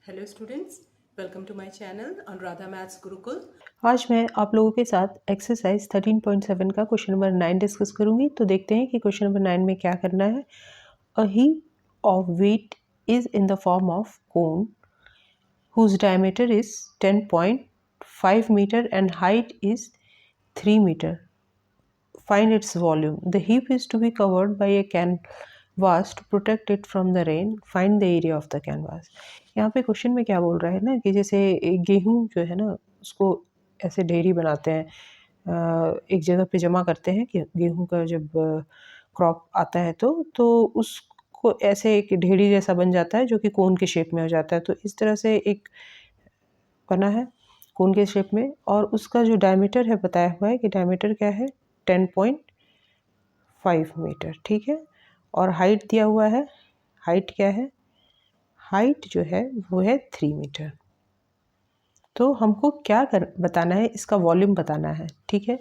Hello students, welcome to my channel Anuradha maths Gurukul. आज मैं आप लोगों के साथ एक्सरसाइज 13.7 का क्वेश्चन नंबर 9 डिस्कस करूंगी। तो देखते हैं कि क्वेश्चन नंबर 9 में क्या करना है। A heap of wheat is in the form of cone whose diameter is 10.5 meter and height is 3 meter. Find its volume. The heap is to be covered by a canvas to protect it from the rain. Find the area of the canvas. यहाँ पे question में क्या बोल रहा है ना कि जैसे गेहूं जो है ना उसको ऐसे ढेरी बनाते हैं, एक जगह पे जमा करते हैं कि गेहूं का जब क्रॉप आता है तो उसको ऐसे एक ढेरी जैसा बन जाता है जो कि कोन के शेप में हो जाता है। तो इस तरह से एक बना है कोन के शेप में, और उसका जो डायमीटर है बताया हुआ है कि डायमीटर क्या है 10.5 मीटर। ठीक है, और हाइट दिया हुआ है। हाइट क्या है? हाइट जो है वो है 3 मीटर। तो हमको क्या बताना है, इसका वॉल्यूम बताना है। ठीक है,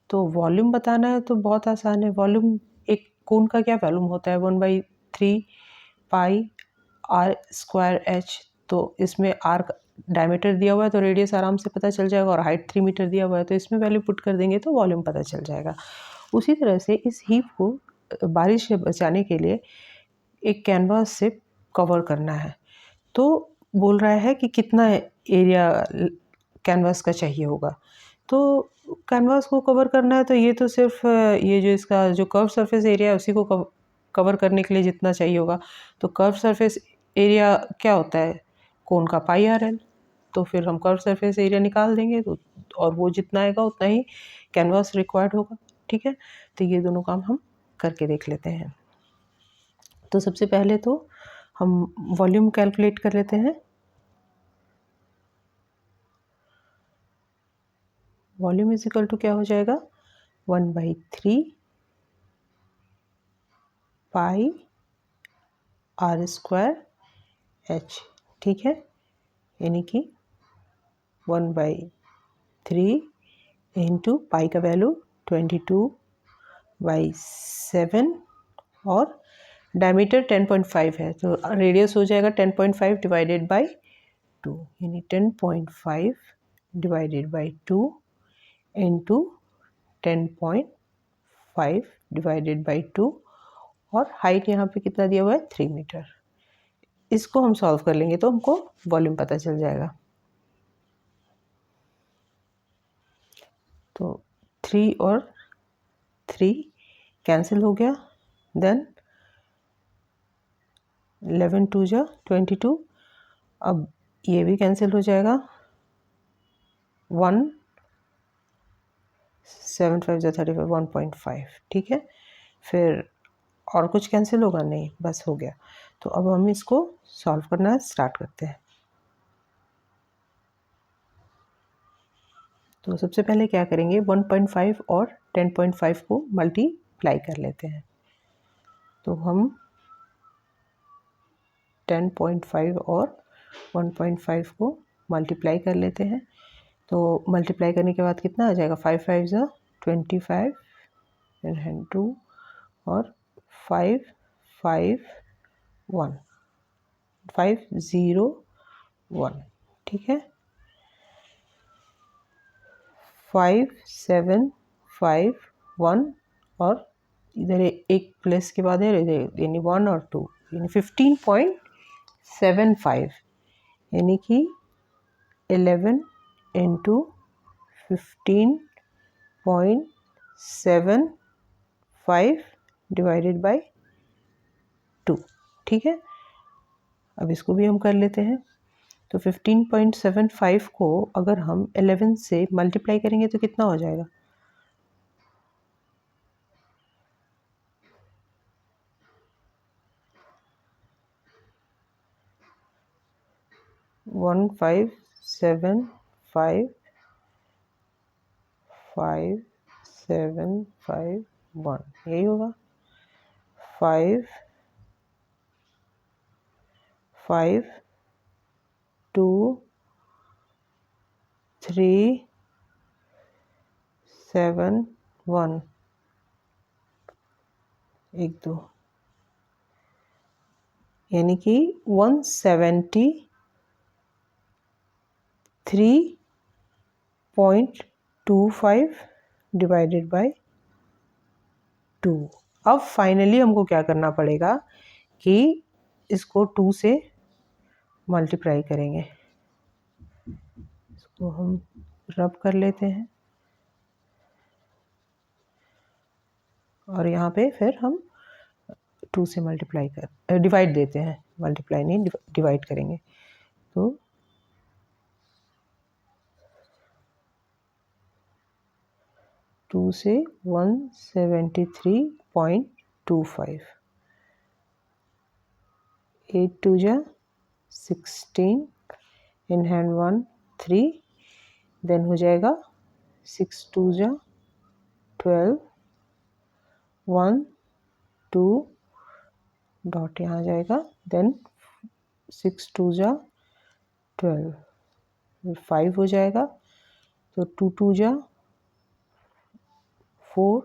तो वॉल्यूम बताना है तो बहुत आसान है। वॉल्यूम एक कोन का क्या वॉल्यूम होता है? 1/3 पाई आर स्क्वायर एच। तो इसमें आर डायमीटर दिया हुआ है तो रेडियस आराम से पता चल जाएगा, और हाइट 3 मीटर दिया हुआ है तो इसमें वैल्यू पुट कर देंगे तो वॉल्यूम पता चल जाएगा। उसी तरह से इस हीप को बारिश से बचाने के लिए एक कैनवास से कवर करना है। तो बोल रहा है कि कितना एरिया कैनवास का चाहिए होगा। तो कैनवास को कवर करना है तो ये तो सिर्फ ये जो इसका जो कर्व सरफेस एरिया है उसी को कवर करने के लिए जितना चाहिए होगा। तो कर्व सरफेस एरिया क्या होता है? कोन का पाई आर एल। तो फिर हम कर्व सरफेस एरिया निकाल देंगे तो और वो जितना आएगा उतना ही कैनवास रिक्वायर्ड होगा। ठीक है, तो ये दोनों काम हम करके देख लेते हैं। तो सबसे पहले तो हम वॉल्यूम कैलकुलेट कर लेते हैं। वॉल्यूम इज इक्वल टू क्या हो जाएगा? 1/3 पाई आर स्क्वायर एच। ठीक है, यानी कि 1/3 इंटू पाई का वैल्यू 22/7 और डायमीटर 10.5 है तो रेडियस हो जाएगा 10.5 डिवाइडेड बाई 2, यानी 10.5 divided by 2 into 10.5 divided by 2, और हाइट यहाँ पे कितना दिया हुआ है? 3 मीटर। इसको हम सॉल्व कर लेंगे तो हमको वॉल्यूम पता चल जाएगा। तो 3 और 3 कैंसिल हो गया, देन 11 2 जा 22। अब ये भी कैंसिल हो जाएगा, 1 7 5 जा 35 1.5। ठीक है, फिर और कुछ कैंसिल होगा? नहीं, बस हो गया। तो अब हम इसको सॉल्व करना स्टार्ट करते हैं। तो सबसे पहले क्या करेंगे, 1.5 और 10.5 को मल्टीप्लाई कर लेते हैं। तो हम 10.5 और 1.5 को मल्टीप्लाई कर लेते हैं। तो मल्टीप्लाई करने के बाद कितना आ जाएगा? 5 5 जा 25 एंड 2 और 5 5 1 5 0 1। ठीक है, 5 7 5 1 और इधर एक प्लस के बाद है इधर, यानी 1 और 2, यानी 15.75, यानी कि 11 इंटू 15.75 डिवाइडेड बाई 2। ठीक है, अब इसको भी हम कर लेते हैं। तो 15.75 को अगर हम 11 से मल्टीप्लाई करेंगे तो कितना हो जाएगा? 15751 यही होगा। 5 5 2 3 7 1 1 2, यानी कि 170 3.25 डिवाइडेड बाय 2। अब फाइनली हमको क्या करना पड़ेगा कि इसको 2 से मल्टीप्लाई करेंगे। इसको हम रब कर लेते हैं और यहाँ पे फिर हम 2 से डिवाइड देते हैं, मल्टीप्लाई नहीं डिवाइड करेंगे। तो 2 से 173.25, 8 2 जा 16, इन हैंड 1 3, देन हो जाएगा 6 2 जा 12, 1 2 डॉट यहाँ जाएगा, देन 6 2 जा 12, 5 हो जाएगा, तो 2 2 जा 4,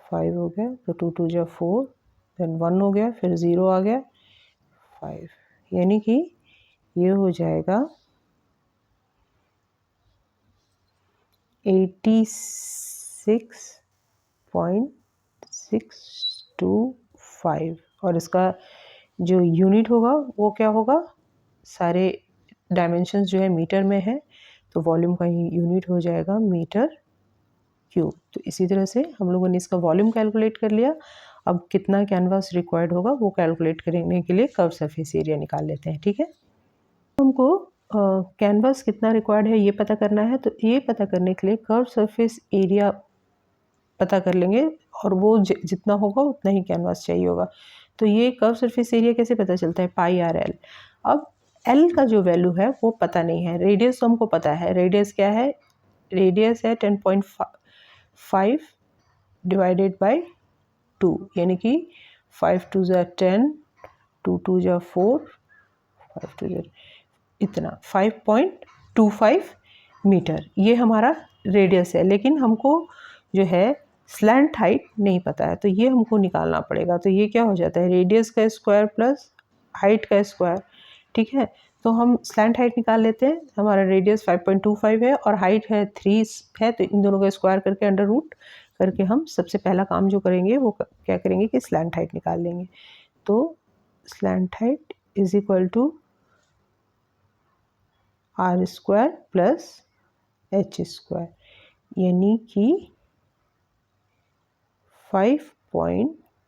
5 हो गया, तो 2 2 जा 4, देन 1 हो गया, फिर 0 आ गया, 5, यानी कि ये हो जाएगा 86.625 और इसका जो यूनिट होगा वो क्या होगा, सारे डायमेंशंस जो है मीटर में है, तो वॉल्यूम का यूनिट हो जाएगा मीटर क्यूब। तो इसी तरह से हम लोगों ने इसका वॉल्यूम कैलकुलेट कर लिया। अब कितना कैनवास रिक्वायर्ड होगा वो कैलकुलेट करने के लिए कर्व सरफेस एरिया निकाल लेते हैं, ठीक है। हमको कैनवास कितना रिक्वायर्ड है ये पता करना है, तो ये पता करने के लिए कर्व सरफेस एरिया पता कर लेंगे और वो जितना होगा उतना ही कैनवास चाहिए होगा। तो ये कर्व सरफेस एरिया कैसे पता चलता है, पाई आर एल। अब एल का जो वैल्यू है वो पता नहीं है, रेडियस तो हमको पता है, रेडियस क्या है, रेडियस है 10.5 डिवाइडेड बाय 2, यानी कि 5 2 जा 10, 2 2 जा 4, 5 2 जा इतना 5.25 मीटर, ये हमारा रेडियस है। लेकिन हमको जो है स्लैंट हाइट नहीं पता है, तो ये हमको निकालना पड़ेगा। तो ये क्या हो जाता है, रेडियस का स्क्वायर प्लस हाइट का स्क्वायर, ठीक है। तो हम स्लैंट हाइट निकाल लेते हैं, हमारा रेडियस 5.25 है और हाइट है 3 है, तो इन दोनों का स्क्वायर करके अंडर रूट करके हम सबसे पहला काम जो करेंगे वो क्या करेंगे कि स्लैंट हाइट निकाल लेंगे। तो slant height is equal to r square plus h square, यानी कि 5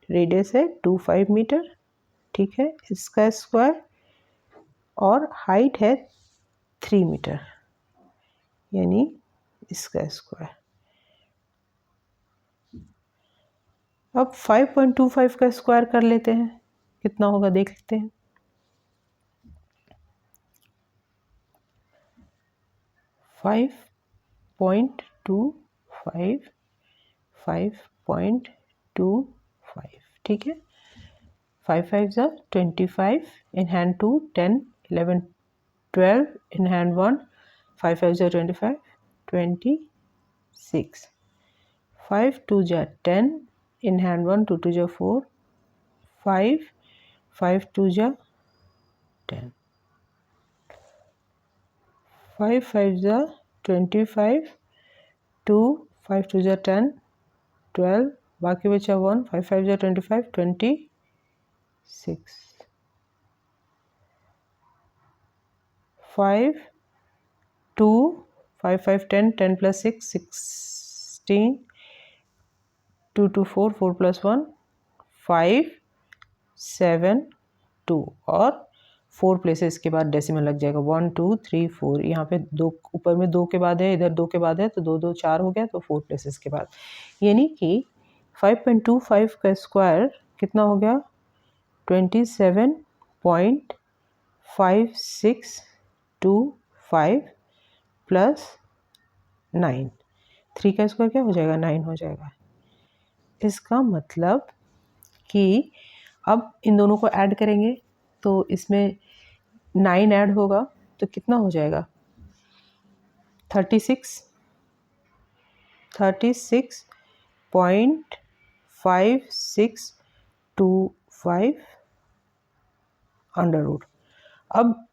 रेडियस है 25 मीटर, ठीक है, इसका स्क्वायर, और हाइट है 3 मीटर, यानी इसका स्क्वायर। अब 5.25 का स्क्वायर कर लेते हैं, कितना होगा देख लेते हैं। 5.25, 5.25, ठीक है। 5 5 जा 25, इन हैंड 2 10 11 12, इन हैंड 1, 5 5 जा 25 26, 5 2 जा 10, इन हैंड 1 2 2 जा 4, 5 5 2 जा 10, 5 5 जा 25, 2 5 2 जा 10 12, बाकी बचा 1, 5 5 जा 25 26, 5 2 5 5 10 10 प्लस 6 16, 2 2 4 4 प्लस 1 5 7 2, और 4 प्लेसेस के बाद डेसिमल लग जाएगा, 1 2 3 4, यहाँ पे 2 ऊपर में 2 के बाद है, इधर 2 के बाद है, तो 2 2 4 हो गया, तो 4 प्लेसेस के बाद, यानी कि 5.25 का स्क्वायर कितना हो गया, 27.5625 प्लस 9, 3 का स्क्वायर क्या हो जाएगा, 9 हो जाएगा। इसका मतलब कि अब इन दोनों को ऐड करेंगे तो इसमें 9 ऐड होगा तो कितना हो जाएगा, 36.5625 अंडर रूट। अब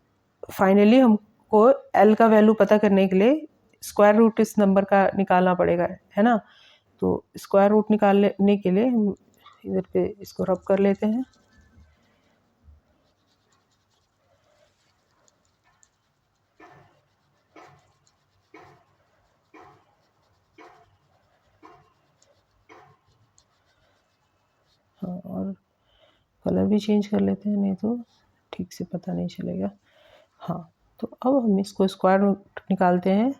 फाइनली हमको हमको एल का वैल्यू पता करने के लिए स्क्वायर रूट इस नंबर का निकालना पड़ेगा, है ना। तो स्क्वायर रूट निकालने के लिए हम इधर पे इसको रब कर लेते हैं। हाँ, और कलर भी चेंज कर लेते हैं, नहीं तो ठीक से पता नहीं चलेगा। हाँ, तो अब हम इसको स्क्वायर रूट निकालते हैं।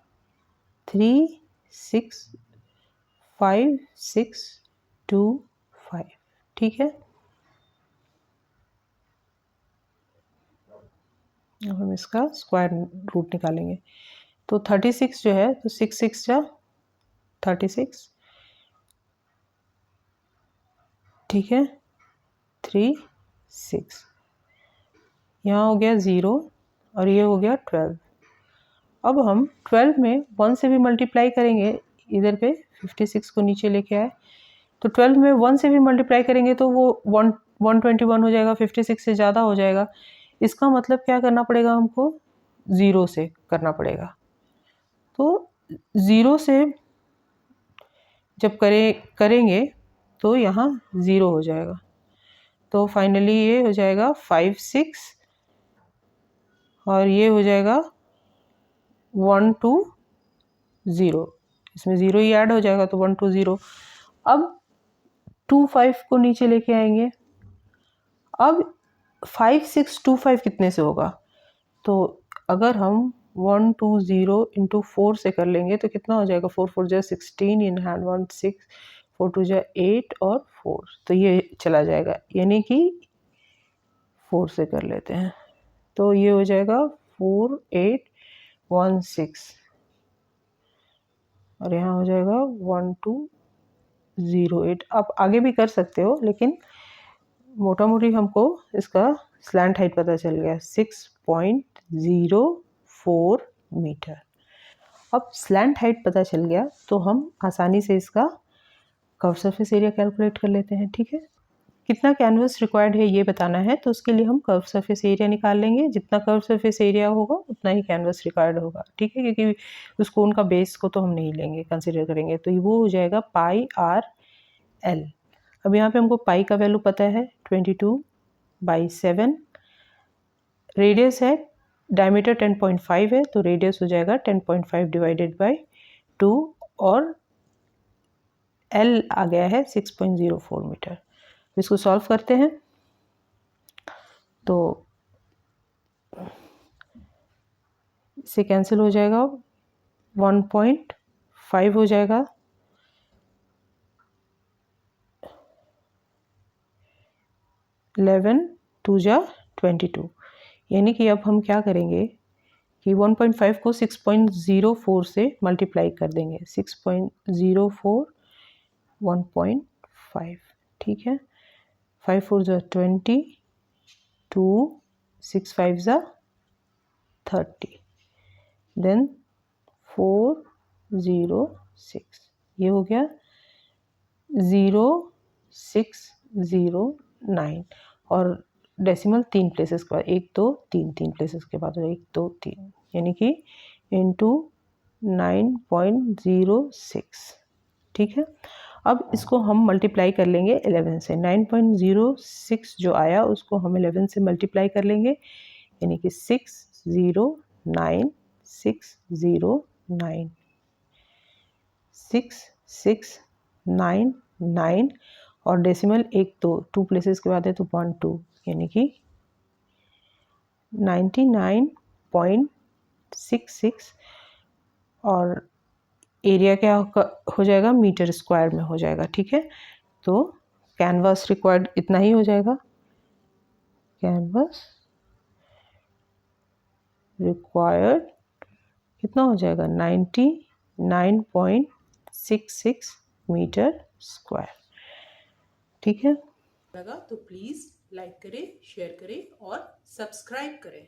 3 6 5 6 2 5, ठीक है। अब हम इसका स्क्वायर रूट निकालेंगे। तो 36 जो है, तो 6 6 जा 36, ठीक है। 3 6, यहाँ हो गया 0 और ये हो गया 12। अब हम 12 में 1 से भी मल्टीप्लाई करेंगे, इधर पे 56 को नीचे लेके आए, तो 12 में 1 से भी मल्टीप्लाई करेंगे तो वो 121 हो जाएगा, 56 से ज़्यादा हो जाएगा। इसका मतलब क्या करना पड़ेगा हमको, 0 से करना पड़ेगा। तो 0 से जब करेंगे तो यहाँ 0 हो जाएगा, तो फाइनली ये हो जाएगा 5 6 और ये हो जाएगा 1 2 0, इसमें 0 ही ऐड हो जाएगा तो 1 2 0। अब 2 5 को नीचे लेके आएंगे। अब 5 6 2 5 कितने से होगा, तो अगर हम 1 2 0 इंटू 4 से कर लेंगे तो कितना हो जाएगा, 4 4 जा 16, इन हैंड 1 6, 4 2 जा 8 और 4, तो ये चला जाएगा, यानी कि 4 से कर लेते हैं तो ये हो जाएगा 4 8 1 6 और यहाँ हो जाएगा 1 2 0 8। आप आगे भी कर सकते हो, लेकिन मोटा मोटी हमको इसका स्लैंट हाइट पता चल गया 6.04 मीटर। अब स्लैंट हाइट पता चल गया तो हम आसानी से इसका कर्व सरफेस एरिया कैलकुलेट कर लेते हैं, ठीक है। कितना कैनवस रिक्वायर्ड है ये बताना है, तो उसके लिए हम कर्व सरफेस एरिया निकाल लेंगे। जितना कर्व सरफेस एरिया होगा उतना ही कैनवस रिक्वायर्ड होगा, ठीक है, क्योंकि उसको उनका बेस को तो हम नहीं लेंगे, कंसिडर करेंगे, तो वो हो जाएगा पाई आर एल। अब यहाँ पे हमको पाई का वैल्यू पता है 22/7, रेडियस है, डायमीटर 10.5 है, तो रेडियस हो जाएगा 10.5 डिवाइडेड बाई 2 और एल आ गया है 6.04 मीटर। इसको सॉल्व करते हैं तो इससे कैंसिल हो जाएगा, 1.5 हो जाएगा, 11 2 जा 22, यानी कि अब हम क्या करेंगे कि 1.5 को 6.04 से मल्टीप्लाई कर देंगे, 6.04 1.5, ठीक है। 5 4 जा 20, 2 6 5 जा 30, देन 4 0 6, ये हो गया 0 6 0 9 और डेसिमल 3 प्लेसेस के बाद, 1 2 3 3 प्लेसेस के बाद 1 2 3, यानी कि इंटू 9.06, ठीक है। अब इसको हम मल्टीप्लाई कर लेंगे 11 से, 9.06 जो आया उसको हम 11 से मल्टीप्लाई कर लेंगे, यानी कि 609 609 6699 और डेसिमल 1 2 2 प्लेसेस के बाद है तो 1 2, यानी कि 99.66 और एरिया क्या हो जाएगा, मीटर स्क्वायर में हो जाएगा, ठीक है। तो कैनवास रिक्वायर्ड इतना ही हो जाएगा, कैनवास रिक्वायर्ड कितना हो जाएगा, 99.66 मीटर स्क्वायर, ठीक है। लगा तो प्लीज़ लाइक करें, शेयर करें और सब्सक्राइब करें।